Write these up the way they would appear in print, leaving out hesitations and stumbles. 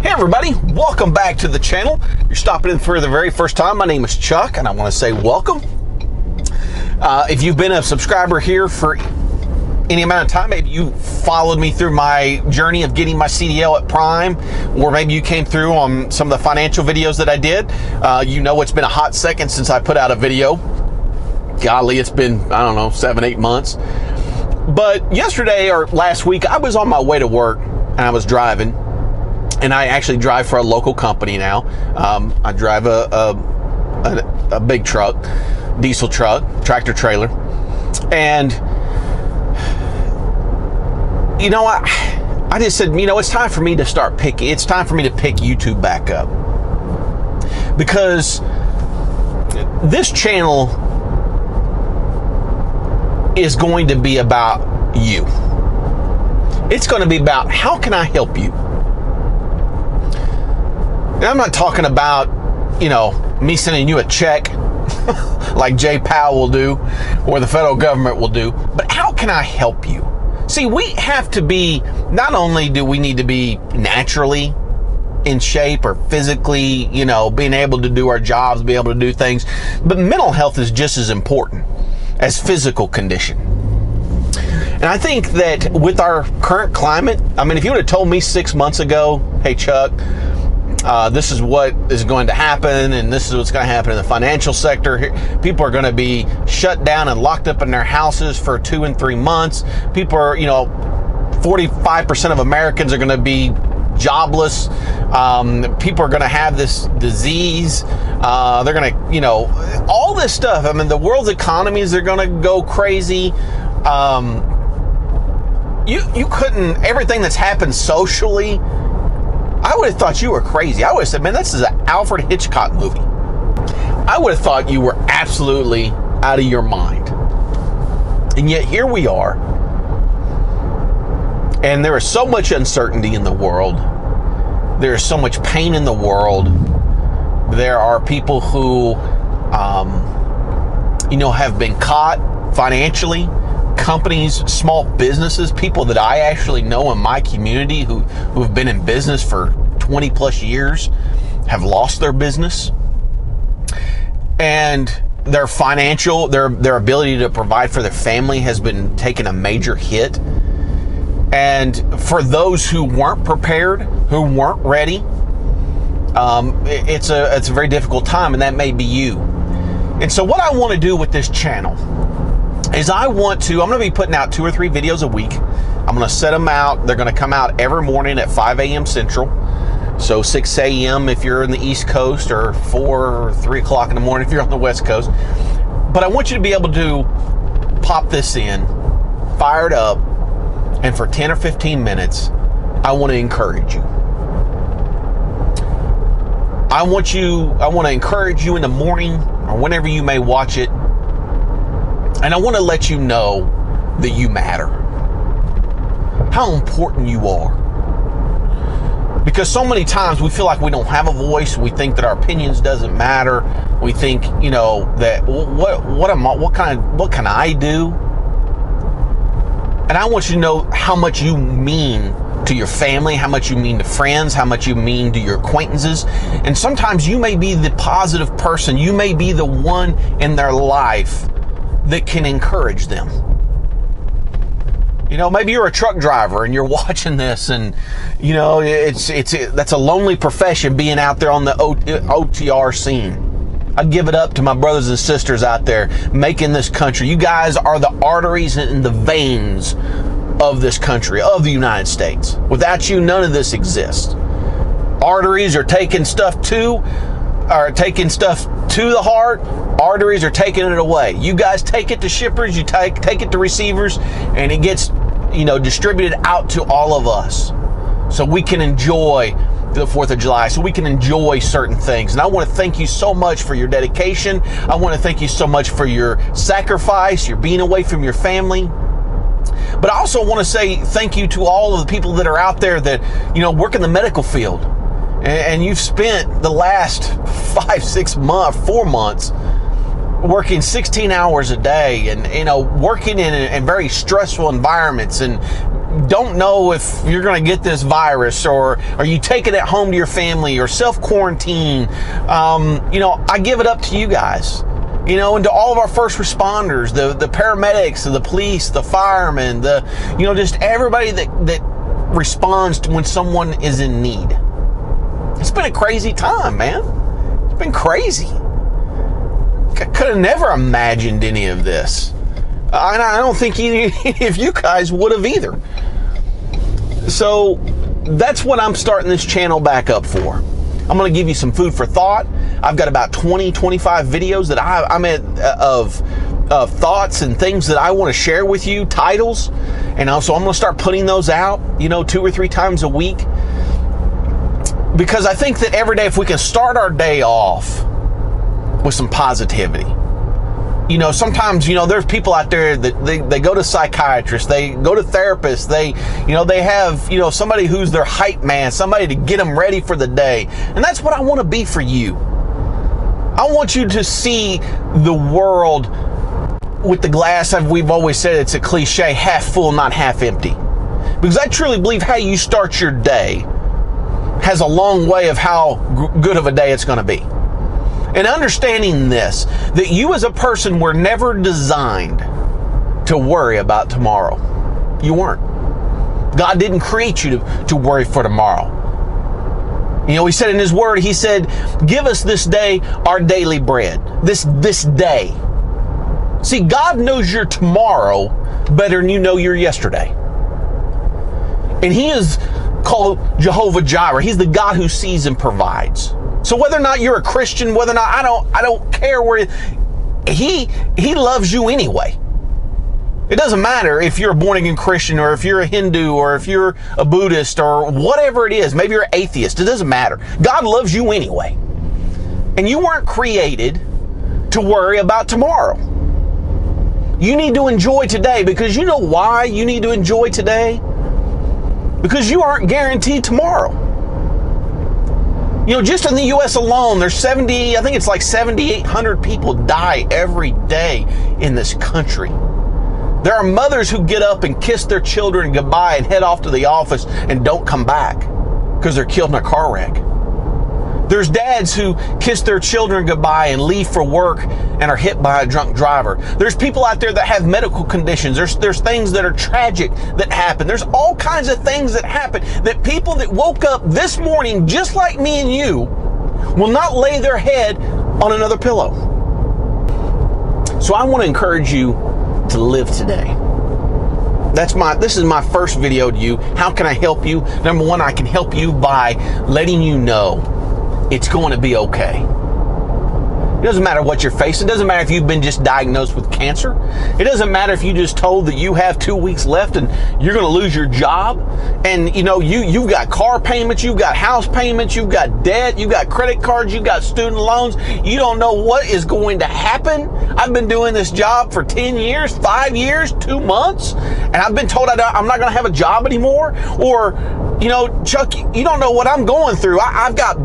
Hey everybody, welcome back to the channel. You're stopping in for the very first time. My name is Chuck and I want to say welcome. If you've been a subscriber here for any amount of time, maybe you followed me through my journey of getting my CDL at Prime, or maybe you came through on some of the financial videos that I did. You know it's been a hot second since I put out a video. Golly, it's been, I don't know, 7-8 months. But yesterday or last week, I was on my way to work and I was driving. And I actually drive for a local company now. I drive a big truck, diesel truck, tractor trailer. And, you know, I just said, you know, it's time for me to start picking. It's time for me to pick YouTube back up. Because this channel is going to be about you. It's going to be about how can I help you? And I'm not talking about, you know, me sending you a check like Jay Powell will do or the federal government will do, but how can I help you? See, we have to be, not only do we need to be naturally in shape or physically, you know, being able to do our jobs, be able to do things, but mental health is just as important as physical condition. And I think that with our current climate, I mean, if you would have told me 6 months ago, hey, Chuck, this is what is going to happen, and this is what's going to happen in the financial sector. People are going to be shut down and locked up in their houses for 2 and 3 months. People are, you know, 45% of Americans are going to be jobless. People are going to have this disease. They're going to, you know, all this stuff. I mean, the world's economies are going to go crazy. You couldn't, everything that's happened socially, I would have thought you were crazy. I would have said, man, this is an Alfred Hitchcock movie. I would have thought you were absolutely out of your mind. And yet here we are. And there is so much uncertainty in the world. There is so much pain in the world. There are people who, you know, have been caught financially. Companies, small businesses, people that I actually know in my community who have been in business for 20 plus years have lost their business, and their financial, their ability to provide for their family has been taking a major hit. And for those who weren't prepared, who weren't ready, it's a very difficult time, and that may be you. And so what I want to do with this channel is I'm going to be putting out 2 or 3 videos a week. I'm going to set them out. They're going to come out every morning at 5 a.m. Central. So 6 a.m. if you're in the East Coast, or 4 or 3 o'clock in the morning if you're on the West Coast. But I want you to be able to pop this in, fire it up, and for 10 or 15 minutes, I want to encourage you. I want to encourage you in the morning or whenever you may watch it. And I want to let you know that you matter. How important you are. Because so many times we feel like we don't have a voice. We think that our opinions doesn't matter. We think, you know, that what can I do? And I want you to know how much you mean to your family, how much you mean to friends, how much you mean to your acquaintances. And sometimes you may be the positive person. You may be the one in their life that can encourage them. You know, maybe you're a truck driver and you're watching this, and you know that's a lonely profession, being out there on the OTR scene. I give it up to my brothers and sisters out there making this country. You guys are the arteries and the veins of this country, of the United States. Without you, none of this exists. Arteries are taking stuff to the heart. Arteries are taking it away. You guys take it to shippers, you take it to receivers, and it gets, you know, distributed out to all of us, so we can enjoy the 4th of July, so we can enjoy certain things. And I want to thank you so much for your dedication. I want to thank you so much for your sacrifice, your being away from your family. But I also want to say thank you to all of the people that are out there that, you know, work in the medical field. And you've spent the last 5, 6 months, 4 months working 16 hours a day and, working in very stressful environments and don't know if you're going to get this virus, or are you taking it home to your family or self-quarantine. I give it up to you guys, and to all of our first responders, the paramedics, the police, the firemen, just everybody that responds to when someone is in need. It's been a crazy time, man. It's been crazy. I could have never imagined any of this. And I don't think any of you guys would have either. So that's what I'm starting this channel back up for. I'm going to give you some food for thought. I've got about 20, 25 videos that I'm at of thoughts and things that I want to share with you, titles. And also I'm going to start putting those out, 2 or 3 times a week. Because I think that every day, if we can start our day off with some positivity. Sometimes, there's people out there that they go to psychiatrists, they go to therapists, they have, somebody who's their hype man, somebody to get them ready for the day. And that's what I want to be for you. I want you to see the world with the glass, we've always said it's a cliche, half full, not half empty. Because I truly believe how you start your day has a long way of how good of a day it's going to be. And understanding this, that you as a person were never designed to worry about tomorrow. You weren't. God didn't create you to worry for tomorrow. He said in His Word, He said, give us this day our daily bread. This day. See, God knows your tomorrow better than you know your yesterday. And He is called Jehovah Jireh. He's the God who sees and provides. So whether or not you're a Christian, whether or not, I don't care where, He loves you anyway. It doesn't matter if you're a born-again Christian or if you're a Hindu or if you're a Buddhist or whatever it is. Maybe you're an atheist. It doesn't matter. God loves you anyway. And you weren't created to worry about tomorrow. You need to enjoy today, because you know why you need to enjoy today? Because you aren't guaranteed tomorrow. Just in the U.S. alone, there's 7,800 people die every day in this country. There are mothers who get up and kiss their children goodbye and head off to the office and don't come back because they're killed in a car wreck. There's dads who kiss their children goodbye and leave for work and are hit by a drunk driver. There's people out there that have medical conditions. There's things that are tragic that happen. There's all kinds of things that happen that people that woke up this morning, just like me and you, will not lay their head on another pillow. So I want to encourage you to live today. This is my first video to you. How can I help you? Number one, I can help you by letting you know it's going to be okay. It doesn't matter what you're facing. It doesn't matter if you've been just diagnosed with cancer. It doesn't matter if you just told that you have 2 weeks left and you're going to lose your job. And you've got car payments, you've got house payments, you've got debt, you've got credit cards, you've got student loans. You don't know what is going to happen. I've been doing this job for 10 years, 5 years, 2 months, and I've been told I'm not going to have a job anymore. Or, Chuck, you don't know what I'm going through. I've got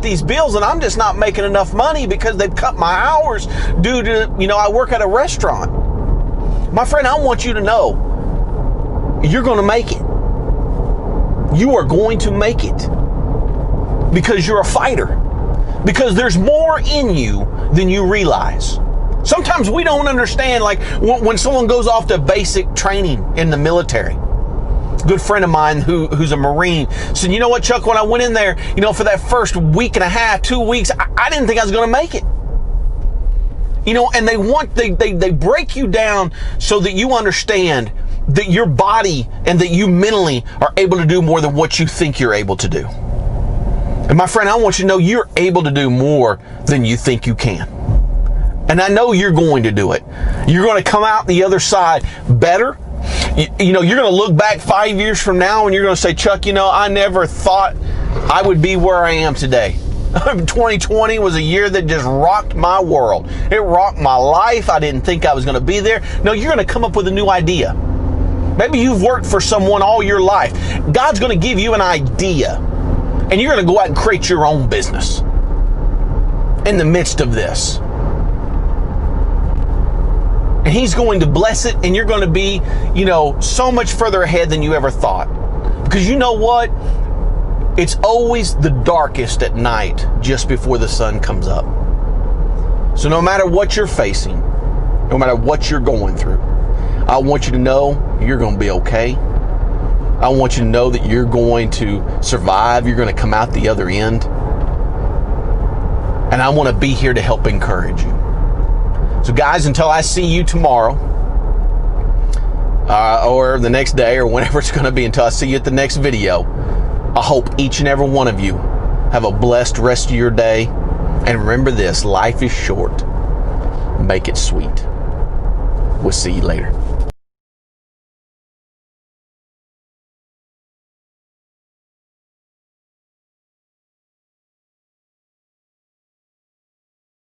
these bills and I'm just not making enough money because they've cut my hours due to, I work at a restaurant. My friend, I want you to know you're going to make it. You are going to make it because you're a fighter. Because there's more in you than you realize. Sometimes we don't understand, like when someone goes off to basic training in the military. A good friend of mine who's a Marine said, you know what, Chuck, when I went in there, for that first week and a half, 2 weeks, I didn't think I was going to make it. And they break you down so that you understand that your body and that you mentally are able to do more than what you think you're able to do. And my friend, I want you to know you're able to do more than you think you can. And I know you're going to do it. You're going to come out the other side better. You're going to look back 5 years from now and you're going to say, Chuck, I never thought I would be where I am today. 2020 was a year that just rocked my world. It rocked my life. I didn't think I was going to be there. No, you're going to come up with a new idea. Maybe you've worked for someone all your life. God's going to give you an idea, and you're going to go out and create your own business in the midst of this. He's going to bless it, and you're going to be, so much further ahead than you ever thought. Because you know what? It's always the darkest at night just before the sun comes up. So no matter what you're facing, no matter what you're going through, I want you to know you're going to be okay. I want you to know that you're going to survive. You're going to come out the other end. And I want to be here to help encourage you. So guys, until I see you tomorrow, or the next day, or whenever it's going to be, until I see you at the next video, I hope each and every one of you have a blessed rest of your day. And remember this, life is short. Make it sweet. We'll see you later.